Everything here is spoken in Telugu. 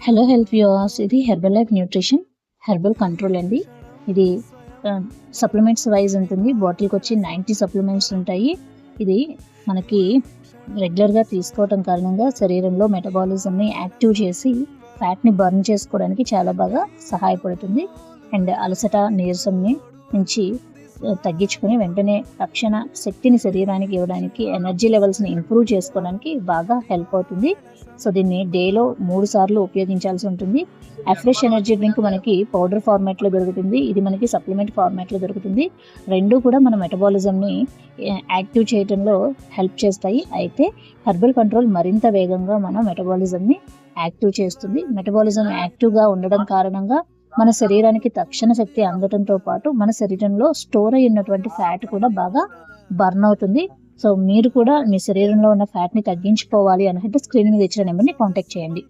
హలో హెల్త్ వ్యూవర్స్, ఇది herbal life nutrition herbal control అండి. ఇది సప్లిమెంట్స్ వైజ్ ఉంటుంది. బాటిల్కి వచ్చి 90 సప్లిమెంట్స్ ఉంటాయి. ఇది మనకి రెగ్యులర్గా తీసుకోవడం కారణంగా శరీరంలో మెటబాలిజంని యాక్టివ్ చేసి ఫ్యాట్ని బర్న్ చేసుకోవడానికి చాలా బాగా సహాయపడుతుంది. అండ్ అలసట, నీరసంని నుంచి తగ్గించుకొని వెంటనే తక్షణ శక్తిని శరీరానికి ఇవ్వడానికి, ఎనర్జీ లెవెల్స్ని ఇంప్రూవ్ చేసుకోవడానికి బాగా హెల్ప్ అవుతుంది. సో దీన్ని డేలో 3 సార్లు ఉపయోగించాల్సి ఉంటుంది. ఫ్రెష్ ఎనర్జీ డ్రింక్ మనకి పౌడర్ ఫార్మాట్లో దొరుకుతుంది. ఇది మనకి సప్లిమెంట్ ఫార్మాట్లో దొరుకుతుంది. రెండు కూడా మన మెటబాలిజంని యాక్టివ్ చేయడంలో హెల్ప్ చేస్తాయి. అయితే హెర్బల్ కంట్రోల్ మరింత వేగంగా మన మెటబాలిజంని యాక్టివ్ చేస్తుంది. మెటబాలిజం యాక్టివ్గా ఉండడం కారణంగా మన శరీరానికి తక్షణ శక్తి అందడంతో పాటు మన శరీరంలో స్టోర్ అయి ఉన్నటువంటి ఫ్యాట్ కూడా బాగా బర్న్ అవుతుంది. సో మీరు కూడా మీ శరీరంలో ఉన్న ఫ్యాట్ని తగ్గించుకోవాలి అనుకుంటే స్క్రీన్ మీద ఇచ్చిన నెంబర్ని కాంటాక్ట్ చేయండి.